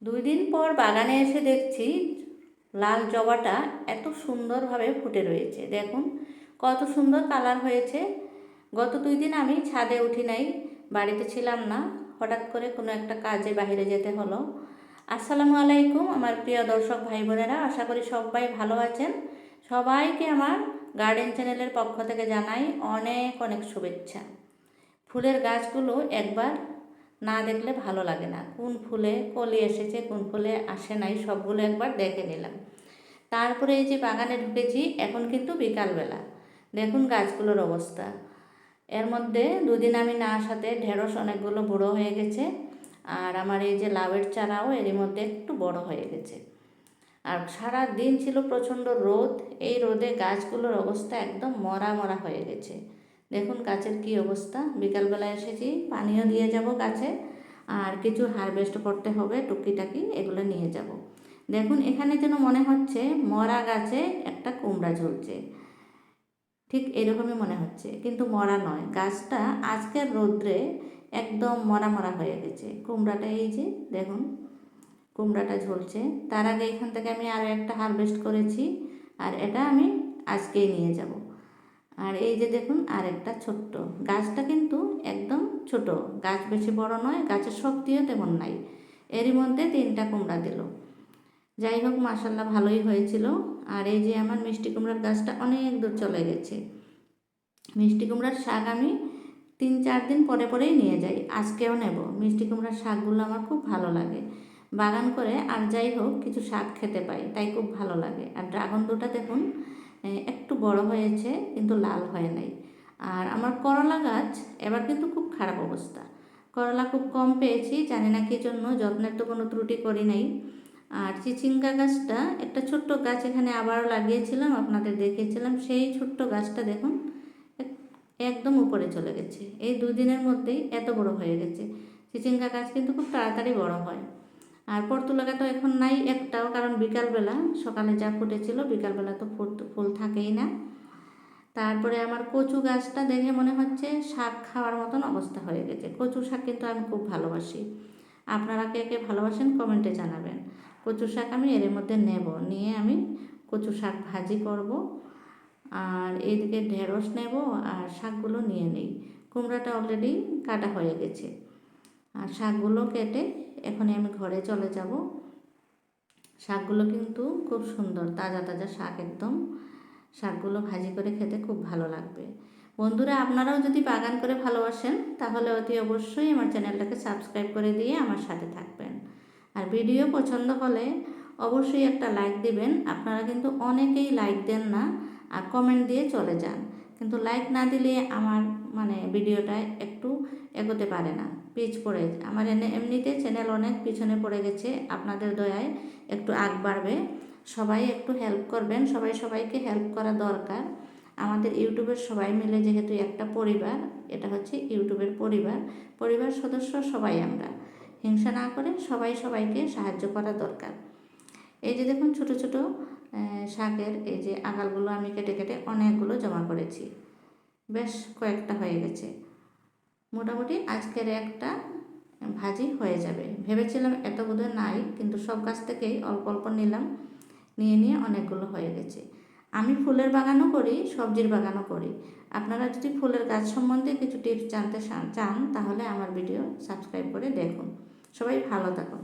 2 দিন পর বাগানে এসে দেখছি লাল জবাটা এত সুন্দরভাবে ফুটে রয়েছে। দেখুন কত সুন্দর কালার হয়েছে। গত 2 দিন আমি ছাদে উঠি নাই, বাড়িতে ছিলাম না, হঠাৎ করে কোনো একটা কাজে বাইরে যেতে হলো। আসসালামু আলাইকুম আমার প্রিয় দর্শক ভাই বোনেরা, আশা করি সবাই ভালো আছেন। সবাইকে আমার গার্ডেন চ্যানেলের পক্ষ থেকে জানাই অনেক অনেক শুভেচ্ছা। ফুলের গাছগুলো একবার না দেখলে ভালো লাগে না, কোন ফুলে কলি এসেছে কোন ফুলে আসে নাই সবগুলো একবার দেখে নিলাম। তারপরে এই যে বাগানে ঢুকেছি, এখন কিন্তু বিকালবেলা। দেখুন গাছগুলোর অবস্থা। এর মধ্যে 2 দিন আমি না আসাতে ঢেঁড়স অনেকগুলো বড়ো হয়ে গেছে, আর আমার এই যে লাউয়ের চারাও এরই মধ্যে একটু বড় হয়ে গেছে। আর সারা দিন ছিল প্রচণ্ড রোদ, এই রোদে গাছগুলোর অবস্থা একদম মরা মরা হয়ে গেছে। দেখুন গাছের কি অবস্থা। বিকালবেলা এসেছি, পানিও দিয়ে যাব গাছে, আর কিছু হারভেস্ট করতে হবে টুকিটাকি, এগুলো নিয়ে যাব। দেখুন এখানে যেন মনে হচ্ছে মরা গাছে একটা কুমড়া ঝুলছে, ঠিক এরকমই মনে হচ্ছে, কিন্তু মরা নয়। গাছটা আজকের রোদ্রে একদম মরা মরা হয়ে গেছে। কুমড়াটা এই যে দেখুন কুমড়াটা ঝুলছে। তার আগে এখান থেকে আমি আরও একটা হারভেস্ট করেছি, আর এটা আমি আজকেই নিয়ে যাব। আর এই যে দেখুন আর একটা ছোট্ট গাছটা, কিন্তু একদম ছোট গাছ, বেশি বড় নয়, গাছের শক্তিও তেমন নাই। এরই মধ্যে 3টা কুমড়া দিল। যাই হোক মাশাল্লাহ ভালোই হয়েছিল। আর এই যে আমার মিষ্টি কুমড়ার গাছটা অনেক দূর চলে গেছে। মিষ্টি কুমড়ার শাক আমি 3-4 দিন পরে পরেই নিয়ে যাই, আজকেও নেব। মিষ্টি কুমড়ার শাকগুলো আমার খুব ভালো লাগে বাগান করে, আর যাই হোক কিছু শাক খেতে পাই, তাই খুব ভালো লাগে। আর ড্রাগন দুটা দেখুন একটু বড় হয়েছে, কিন্তু লাল হয় নাই। আর আমার করলা গাছ এবার কিন্তু খুব খারাপ অবস্থা, করলা খুব কম পেয়েছি, জানি না কী জন্য, যত্নের তো কোনো ত্রুটি করি নাই। আর চিচিঙ্গা গাছটা একটা ছোট্ট গাছ এখানে আবারও লাগিয়েছিলাম, আপনাদের দেখিয়েছিলাম, সেই ছোট্ট গাছটা দেখুন একদম উপরে চলে গেছে। এই 2 দিনের মধ্যেই এত বড় হয়ে গেছে। চিচিঙ্গা গাছ কিন্তু খুব তাড়াতাড়ি বড় হয়। আর পর্তুলাকা তো এখন নাই একটাও, কারণ বিকালবেলা, সকালে যা ফুটেছিল বিকালবেলা তো ফুল থাকেই না। তারপরে আমার কচু গাছটা দেখে মনে হচ্ছে শাক খাওয়ার মতন অবস্থা হয়ে গেছে। কচু শাক কিন্তু আমি খুব ভালোবাসি, আপনারা কে কে ভালোবাসেন কমেন্টে জানাবেন। কচু শাক আমি এর মধ্যে নেব, নিয়ে আমি কচু শাক ভাজি করব। আর এইদিকে ঢেঁড়স নেব, আর শাকগুলো নিয়ে নেই। কুমড়াটা অলরেডি কাটা হয়ে গেছে, আর শাকগুলো কেটে এখনই আমি ঘরে চলে যাব। শাকগুলো কিন্তু খুব সুন্দর, তাজা তাজা শাক একদম। শাকগুলো ভাজি করে খেতে খুব ভালো লাগবে। বন্ধুরা আপনারাও যদি বাগান করে ভালোবাসেন, তাহলে অতি অবশ্যই আমার চ্যানেলটাকে সাবস্ক্রাইব করে দিয়ে আমার সাথে থাকবেন। আর ভিডিও পছন্দ হলে অবশ্যই একটা লাইক দিবেন। আপনারা কিন্তু অনেকেই লাইক দেন না, আর কমেন্ট দিয়ে চলে যান, কিন্তু লাইক না দিলে আমার ভিডিওটা একটু এগোতে পারে না, পিছ পড়ে। আমার এমনিতে চ্যানেল অনেক পিছনে পড়ে গেছে, আপনাদের দয়ায় একটু আগ বাড়বে। সবাই একটু হেল্প করবেন, সবাই সবাইকে হেল্প করা দরকার। আমাদের ইউটিউবের সবাই মিলে যেহেতু একটা পরিবার, এটা হচ্ছে ইউটিউবের পরিবার সদস্য সবাই আমরা, হিংসা না করে সবাই সবাইকে সাহায্য করা দরকার। এই যে দেখুন ছোট ছোট শাকের এই যে আগালগুলো আমি কেটে কেটে অনেকগুলো জমা করেছি, বেশ কয়েকটা হয়ে গেছে। মোটামুটি আজকের একটা ভাজি হয়ে যাবে। ভেবেছিলাম এত বোধহয় নাই, কিন্তু সব গাছ থেকেই অল্প অল্প নিলাম, নিয়ে অনেকগুলো হয়ে গেছে। আমি ফুলের বাগানও করি, সবজির বাগানও করি। আপনারা যদি ফুলের গাছ সম্বন্ধে কিছু টিপস জানতে চান, তাহলে আমার ভিডিও সাবস্ক্রাইব করে দেখুন। সবাই ভালো থাকুন।